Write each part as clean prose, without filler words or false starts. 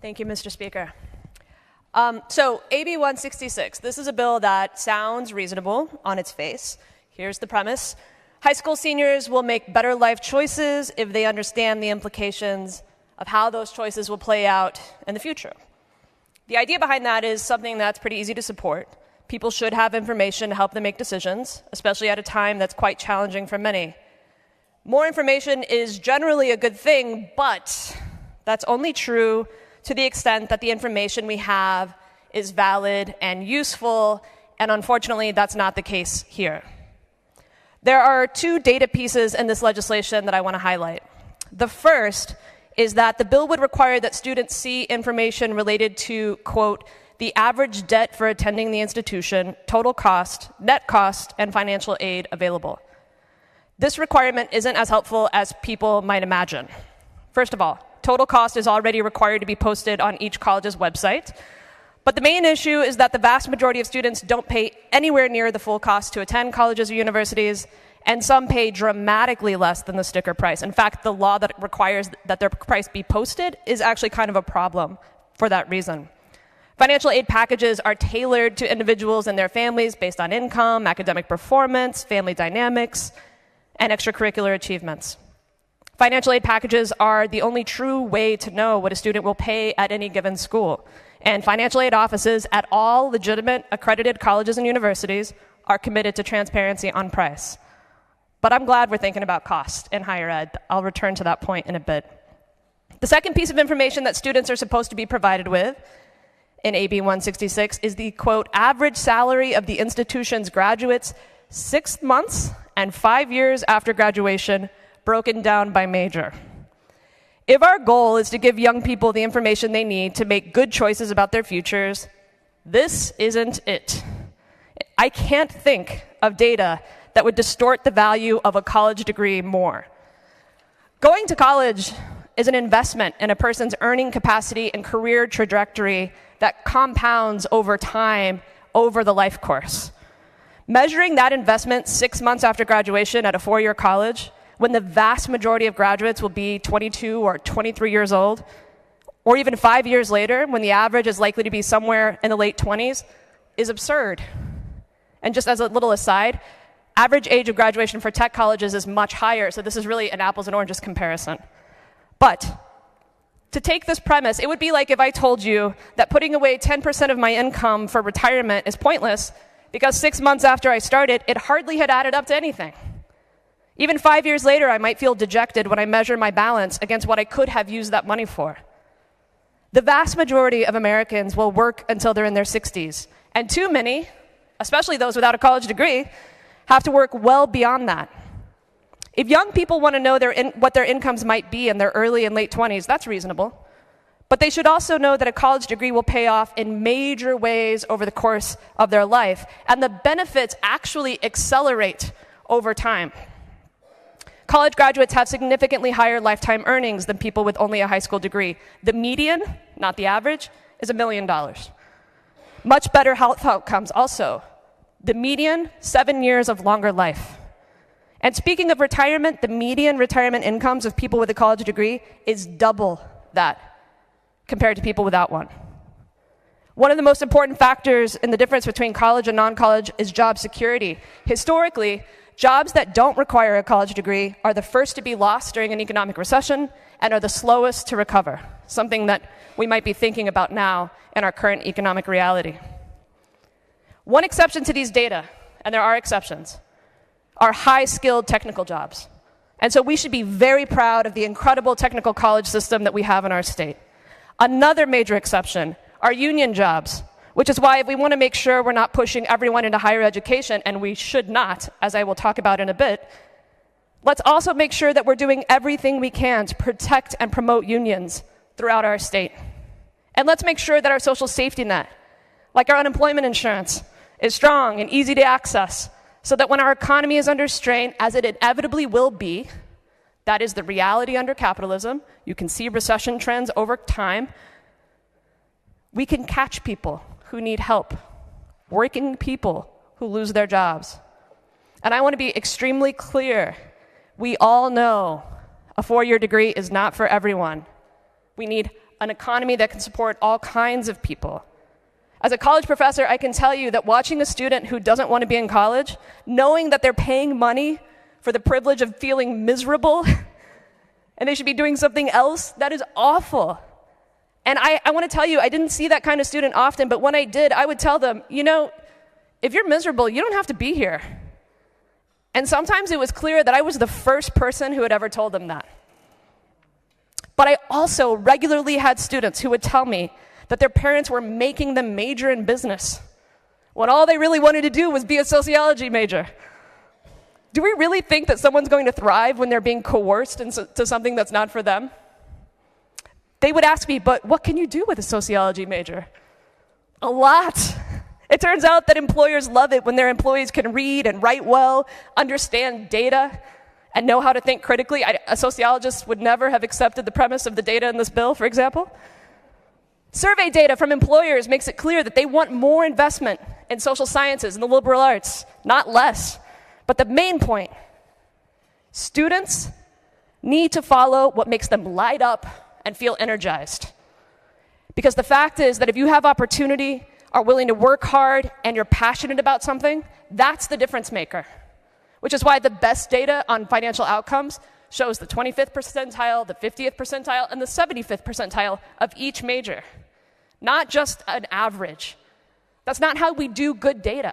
Thank you, Mr. Speaker. So AB 166, this is a bill that sounds reasonable on its face. Here's the premise. High school seniors will make better life choices if they understand the implications of how those choices will play out in the future. The idea behind that is something that's pretty easy to support. People should have information to help them make decisions, especially at a time that's quite challenging for many. More information is generally a good thing, but that's only true to the extent that the information we have is valid and useful, and unfortunately, that's not the case here. There are two data pieces in this legislation that I want to highlight. The first is that the bill would require that students see information related to, quote, the average debt for attending the institution, total cost, net cost, and financial aid available. This requirement isn't as helpful as people might imagine. First of all, total cost is already required to be posted on each college's website. But the main issue is that the vast majority of students don't pay anywhere near the full cost to attend colleges or universities, and some pay dramatically less than the sticker price. In fact, the law that requires that their price be posted is actually kind of a problem for that reason. Financial aid packages are tailored to individuals and their families based on income, academic performance, family dynamics, and extracurricular achievements. Financial aid packages are the only true way to know what a student will pay at any given school. And financial aid offices at all legitimate accredited colleges and universities are committed to transparency on price. But I'm glad we're thinking about cost in higher ed. I'll return to that point in a bit. The second piece of information that students are supposed to be provided with in AB 166 is the, quote, average salary of the institution's graduates 6 months and 5 years after graduation, broken down by major. If our goal is to give young people the information they need to make good choices about their futures, this isn't it. I can't think of data that would distort the value of a college degree more. Going to college is an investment in a person's earning capacity and career trajectory that compounds over time over the life course. Measuring that investment 6 months after graduation at a 4-year college, when the vast majority of graduates will be 22 or 23 years old, or even 5 years later, when the average is likely to be somewhere in the late 20s, is absurd. And just as a little aside, average age of graduation for tech colleges is much higher, so this is really an apples and oranges comparison. But to take this premise, it would be like if I told you that putting away 10% of my income for retirement is pointless because 6 months after I started, it hardly had added up to anything. Even 5 years later, I might feel dejected when I measure my balance against what I could have used that money for. The vast majority of Americans will work until they're in their 60s, and too many, especially those without a college degree, have to work well beyond that. If young people want to know what their incomes might be in their early and late 20s, that's reasonable. But they should also know that a college degree will pay off in major ways over the course of their life, and the benefits actually accelerate over time. College graduates have significantly higher lifetime earnings than people with only a high school degree. The median, not the average, is $1 million. Much better health outcomes also. The median, 7 years of longer life. And speaking of retirement, the median retirement incomes of people with a college degree is double that compared to people without one. One of the most important factors in the difference between college and non-college is job security. Historically, jobs that don't require a college degree are the first to be lost during an economic recession and are the slowest to recover, something that we might be thinking about now in our current economic reality. One exception to these data, and there are exceptions, are high-skilled technical jobs. And so we should be very proud of the incredible technical college system that we have in our state. Another major exception are union jobs, which is why if we want to make sure we're not pushing everyone into higher education, and we should not, as I will talk about in a bit, let's also make sure that we're doing everything we can to protect and promote unions throughout our state. And let's make sure that our social safety net, like our unemployment insurance, is strong and easy to access, so that when our economy is under strain, as it inevitably will be, that is the reality under capitalism, you can see recession trends over time, we can catch people who need help, working people who lose their jobs. And I want to be extremely clear. We all know a 4-year degree is not for everyone. We need an economy that can support all kinds of people. As a college professor, I can tell you that watching a student who doesn't want to be in college, knowing that they're paying money for the privilege of feeling miserable and they should be doing something else, that is awful. And I want to tell you, I didn't see that kind of student often, but when I did, I would tell them, you know, if you're miserable, you don't have to be here. And sometimes it was clear that I was the first person who had ever told them that. But I also regularly had students who would tell me that their parents were making them major in business when all they really wanted to do was be a sociology major. Do we really think that someone's going to thrive when they're being coerced into something that's not for them? They would ask me, but what can you do with a sociology major? A lot. It turns out that employers love it when their employees can read and write well, understand data, and know how to think critically. A sociologist would never have accepted the premise of the data in this bill, for example. Survey data from employers makes it clear that they want more investment in social sciences and the liberal arts, not less. But the main point, students need to follow what makes them light up and feel energized. Because the fact is that if you have opportunity, are willing to work hard, and you're passionate about something, that's the difference maker. Which is why the best data on financial outcomes shows the 25th percentile, the 50th percentile, and the 75th percentile of each major. Not just an average. That's not how we do good data.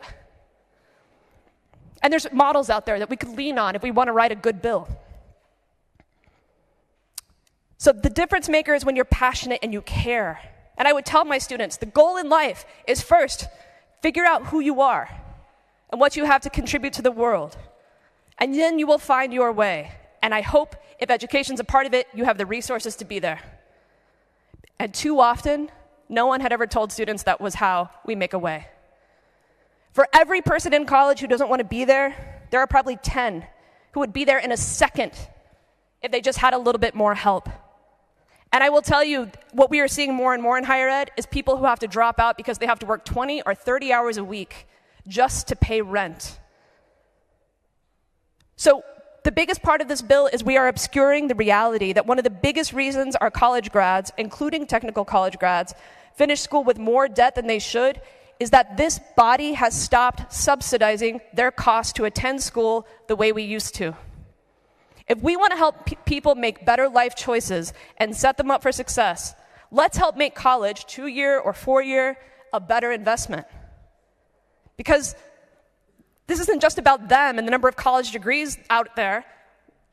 And there's models out there that we could lean on if we want to write a good bill. So the difference maker is when you're passionate and you care. And I would tell my students, the goal in life is first, figure out who you are and what you have to contribute to the world. And then you will find your way. And I hope if education's a part of it, you have the resources to be there. And too often, no one had ever told students that was how we make a way. For every person in college who doesn't want to be there, there are probably 10 who would be there in a second if they just had a little bit more help. And I will tell you, what we are seeing more and more in higher ed is people who have to drop out because they have to work 20 or 30 hours a week just to pay rent. So the biggest part of this bill is we are obscuring the reality that one of the biggest reasons our college grads, including technical college grads, finish school with more debt than they should is that this body has stopped subsidizing their cost to attend school the way we used to. If we want to help people make better life choices and set them up for success, let's help make college, 2-year or 4-year, a better investment. Because this isn't just about them and the number of college degrees out there.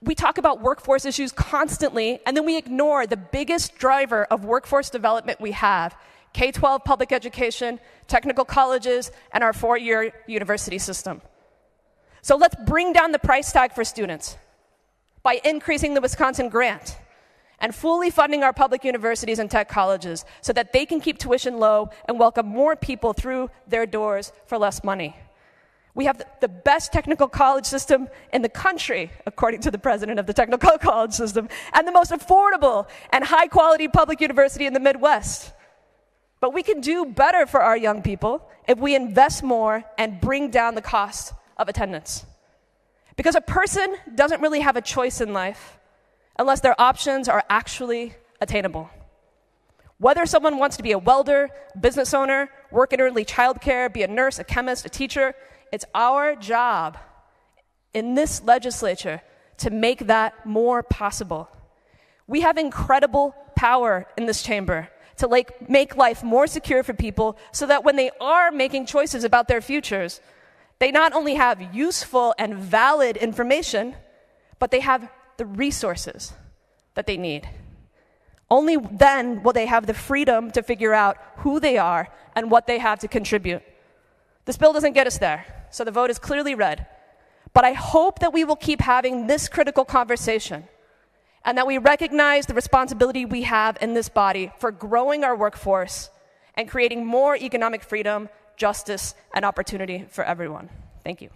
We talk about workforce issues constantly, and then we ignore the biggest driver of workforce development we have, K-12 public education, technical colleges, and our 4-year university system. So let's bring down the price tag for students by increasing the Wisconsin grant and fully funding our public universities and tech colleges so that they can keep tuition low and welcome more people through their doors for less money. We have the best technical college system in the country, according to the president of the technical college system, and the most affordable and high-quality public university in the Midwest. But we can do better for our young people if we invest more and bring down the cost of attendance. Because a person doesn't really have a choice in life unless their options are actually attainable. Whether someone wants to be a welder, business owner, work in early childcare, be a nurse, a chemist, a teacher, it's our job in this legislature to make that more possible. We have incredible power in this chamber to make life more secure for people so that when they are making choices about their futures, they not only have useful and valid information, but they have the resources that they need. Only then will they have the freedom to figure out who they are and what they have to contribute. This bill doesn't get us there, so the vote is clearly red. But I hope that we will keep having this critical conversation and that we recognize the responsibility we have in this body for growing our workforce and creating more economic freedom, justice, and opportunity for everyone. Thank you.